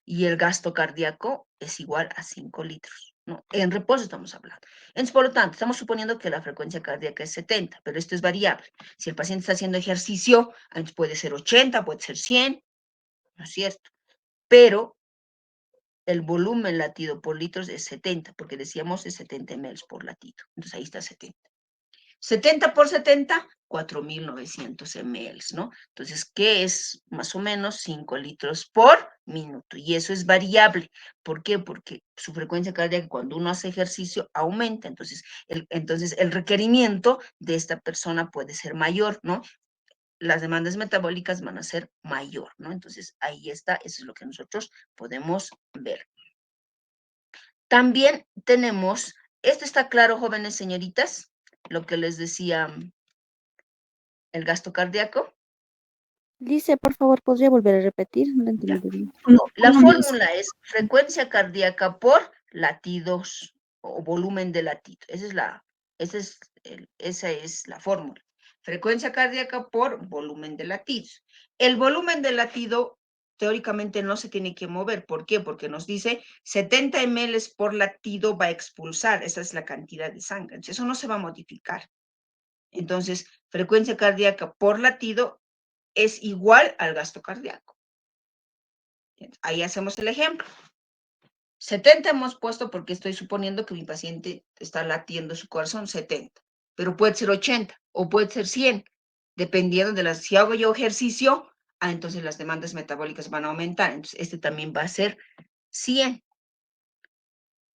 Y el gasto cardíaco es igual a 5 litros, ¿no? En reposo estamos hablando. Entonces, por lo tanto, estamos suponiendo que la frecuencia cardíaca es 70, pero esto es variable. Si el paciente está haciendo ejercicio, entonces puede ser 80, puede ser 100, ¿no es cierto? Pero el volumen latido por litros es 70, porque decíamos es 70 ml por latido. Entonces, ahí está 70. 70 por 70, 4.900 ml, ¿no? Entonces, ¿qué es más o menos 5 litros por minuto? Y eso es variable. ¿Por qué? Porque su frecuencia cardíaca cuando uno hace ejercicio aumenta. Entonces, el requerimiento de esta persona puede ser mayor, ¿no? Las demandas metabólicas van a ser mayor, ¿no? Entonces, ahí está, eso es lo que nosotros podemos ver. También tenemos, esto está claro, jóvenes señoritas, lo que les decía, el gasto cardíaco. Dice, por favor, ¿podría volver a repetir? No entendí bien. No, la ¿Cómo dice? fórmula es frecuencia cardíaca por latidos o volumen de latido. Esa es la fórmula. Frecuencia cardíaca por volumen de latidos. El volumen de latido teóricamente no se tiene que mover. ¿Por qué? Porque nos dice 70 ml por latido va a expulsar. Esa es la cantidad de sangre. Entonces, eso no se va a modificar. Entonces, frecuencia cardíaca por latido es igual al gasto cardíaco. Ahí hacemos el ejemplo. 70 hemos puesto porque estoy suponiendo que mi paciente está latiendo su corazón 70, pero puede ser 80 o puede ser 100, dependiendo de si hago yo ejercicio, entonces las demandas metabólicas van a aumentar, entonces también va a ser 100,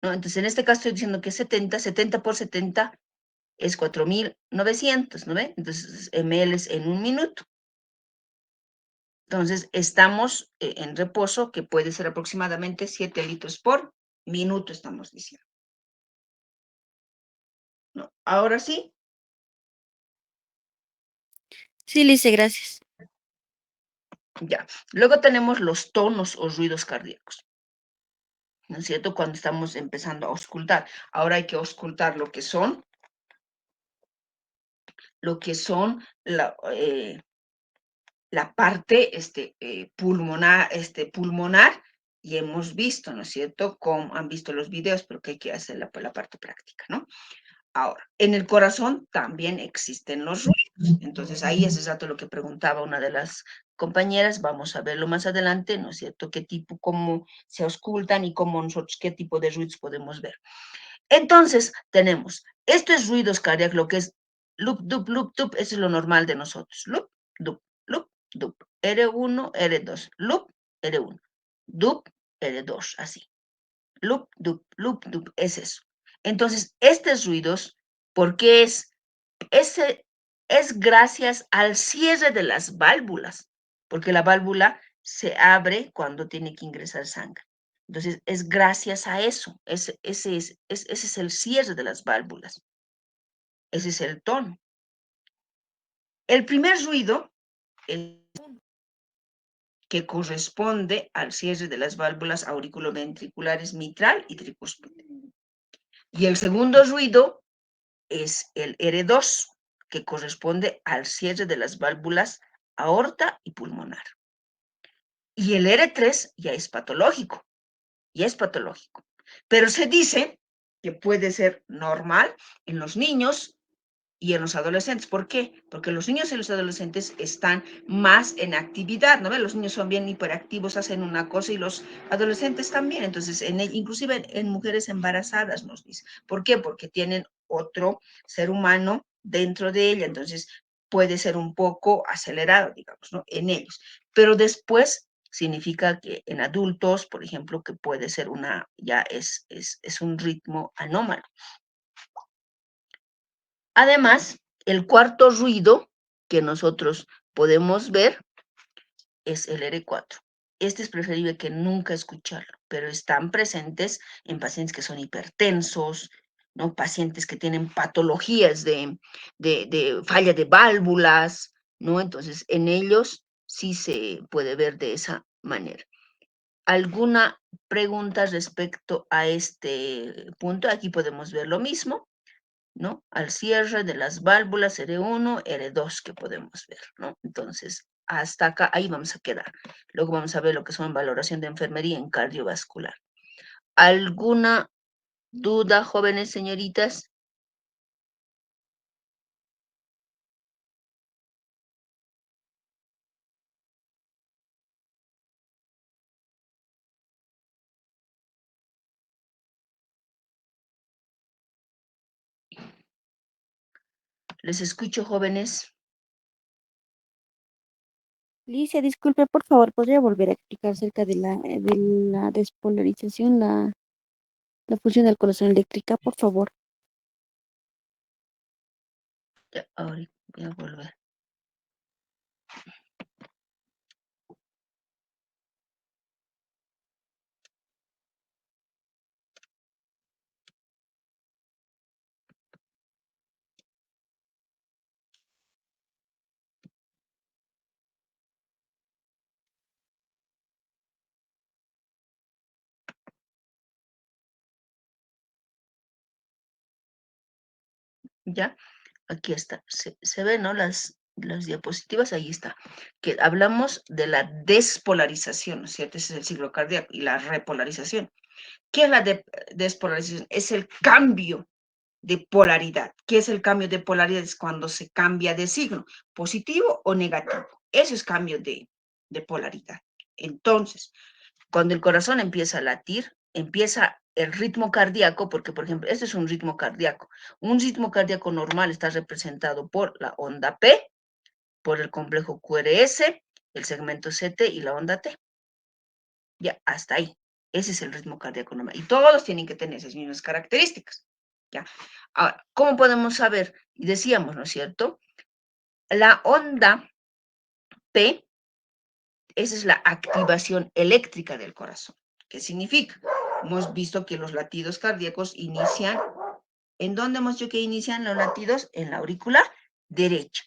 ¿no? Entonces en este caso estoy diciendo que 70 por 70 es 4.900, ¿no ve? Entonces ml en un minuto. Entonces, estamos en reposo, que puede ser aproximadamente 7 litros por minuto, estamos diciendo. ¿No? Ahora sí. Sí, Lice, gracias. Ya. Luego tenemos los tonos o ruidos cardíacos, ¿no es cierto? Cuando estamos empezando a auscultar. Ahora hay que auscultar lo que son la parte pulmonar, y hemos visto, ¿no es cierto?, cómo han visto los videos, pero que hay que hacer la parte práctica, ¿no? Ahora, en el corazón también existen los ruidos. Entonces, ahí es exacto lo que preguntaba una de las compañeras. Vamos a verlo más adelante, ¿no es cierto?, cómo se auscultan y cómo nosotros, qué tipo de ruidos podemos ver. Entonces, tenemos, esto es ruidos cardíacos, lo que es loop, dup, eso es lo normal de nosotros. Loop, dup, dup. R1, R2, loop, R1, dup, R2, así. Loop, dup, es eso. Entonces, estos ruidos, ¿por qué es gracias al cierre de las válvulas? Porque la válvula se abre cuando tiene que ingresar sangre. Entonces, es gracias a eso. Ese es el cierre de las válvulas. Ese es el tono. El primer ruido es que corresponde al cierre de las válvulas auriculoventriculares mitral y tricúspide. Y el segundo ruido es el R2, que corresponde al cierre de las válvulas aorta y pulmonar. Y el R3 ya es patológico, Pero se dice que puede ser normal en los niños y en los adolescentes. ¿Por qué? Porque los niños y los adolescentes están más en actividad, ¿no? Los niños son bien hiperactivos, hacen una cosa y los adolescentes también. Entonces, inclusive en mujeres embarazadas nos dice. ¿Por qué? Porque tienen otro ser humano dentro de ella. Entonces, puede ser un poco acelerado, digamos, ¿no? En ellos. Pero después significa que en adultos, por ejemplo, que puede ser ya es un ritmo anómalo. Además, el cuarto ruido que nosotros podemos ver es el R4. Este es preferible que nunca escucharlo, pero están presentes en pacientes que son hipertensos, ¿no? Pacientes que tienen patologías de falla de válvulas, ¿no? Entonces, en ellos sí se puede ver de esa manera. ¿Alguna pregunta respecto a este punto? Aquí podemos ver lo mismo, ¿no? Al cierre de las válvulas R1, R2 que podemos ver, ¿no? Entonces, hasta acá, ahí vamos a quedar. Luego vamos a ver lo que son valoración de enfermería en cardiovascular. ¿Alguna duda, jóvenes señoritas? Les escucho, jóvenes. Licia, disculpe, por favor, ¿podría volver a explicar acerca de la despolarización, la función del corazón eléctrica, por favor? Ya, ahora voy a volver. Ya, aquí está. Se ven, ¿no? Las diapositivas, ahí está. Que hablamos de la despolarización, ¿no es cierto? Ese es el ciclo cardíaco y la repolarización. ¿Qué es la despolarización? Es el cambio de polaridad. ¿Qué es el cambio de polaridad? Es cuando se cambia de signo, positivo o negativo. Eso es cambio de polaridad. Entonces, cuando el corazón empieza a latir, empieza el ritmo cardíaco, porque, por ejemplo, este es un ritmo cardíaco. Un ritmo cardíaco normal está representado por la onda P, por el complejo QRS, el segmento CT y la onda T. Ya, hasta ahí. Ese es el ritmo cardíaco normal. Y todos tienen que tener esas mismas características. ¿Ya? Ahora, ¿cómo podemos saber? Y decíamos, ¿no es cierto? La onda P, esa es la activación eléctrica del corazón. ¿Qué significa? Hemos visto que los latidos cardíacos inician. ¿En dónde hemos dicho que inician los latidos? En la aurícula derecha.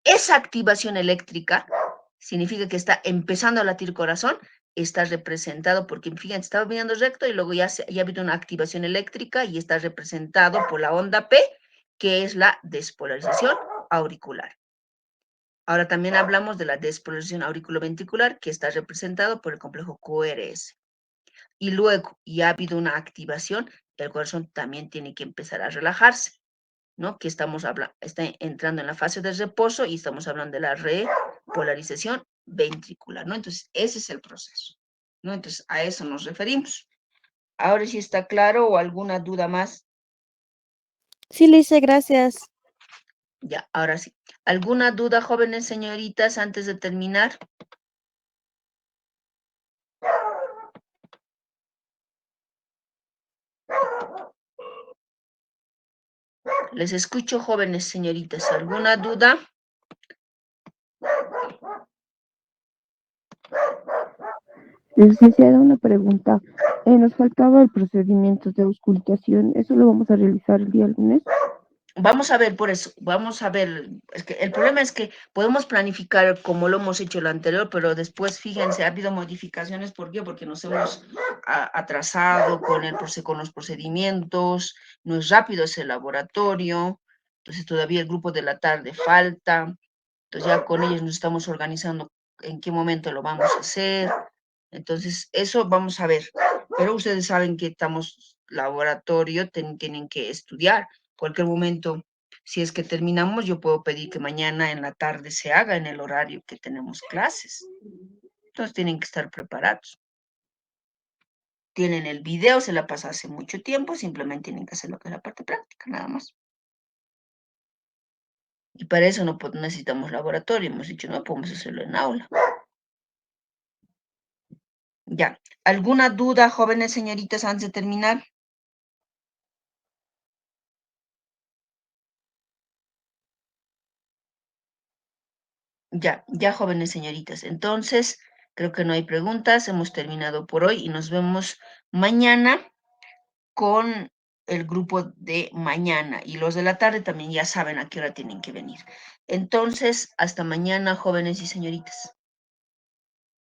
Esa activación eléctrica significa que está empezando a latir corazón, está representado porque, fíjense, estaba mirando recto y luego ya ha habido una activación eléctrica y está representado por la onda P, que es la despolarización auricular. Ahora también hablamos de la despolarización auriculoventricular, que está representado por el complejo QRS. Y luego ya ha habido una activación, el corazón también tiene que empezar a relajarse, ¿no? Que está entrando en la fase de reposo y estamos hablando de la repolarización ventricular, ¿no? Entonces, ese es el proceso, ¿no? Entonces, a eso nos referimos. Ahora sí está claro o alguna duda más. Sí, Licia, gracias. Ya, ahora sí. ¿Alguna duda, jóvenes señoritas, antes de terminar? Les escucho, jóvenes señoritas. ¿Alguna duda? Licenciada, una pregunta. Nos faltaba el procedimiento de auscultación. ¿Eso lo vamos a realizar el día lunes? Vamos a ver por eso, vamos a ver, es que el problema es que podemos planificar como lo hemos hecho lo anterior, pero después, fíjense, ha habido modificaciones, ¿por qué? Porque nos hemos atrasado con los procedimientos, no es rápido ese laboratorio, Entonces todavía el grupo de la tarde falta. Entonces ya con ellos nos estamos organizando en qué momento lo vamos a hacer. Entonces eso vamos a ver. Pero ustedes saben que estamos laboratorio, tienen que estudiar. Cualquier momento, si es que terminamos, yo puedo pedir que mañana en la tarde se haga en el horario que tenemos clases. Entonces tienen que estar preparados. Tienen el video, se la pasa hace mucho tiempo, simplemente tienen que hacer lo que es la parte práctica, nada más. Y para eso no necesitamos laboratorio, hemos dicho, no podemos hacerlo en aula. Ya, ¿alguna duda, jóvenes señoritas, antes de terminar? Ya, jóvenes señoritas. Entonces, creo que no hay preguntas, hemos terminado por hoy y nos vemos mañana con el grupo de mañana. Y los de la tarde también ya saben a qué hora tienen que venir. Entonces, hasta mañana, jóvenes y señoritas.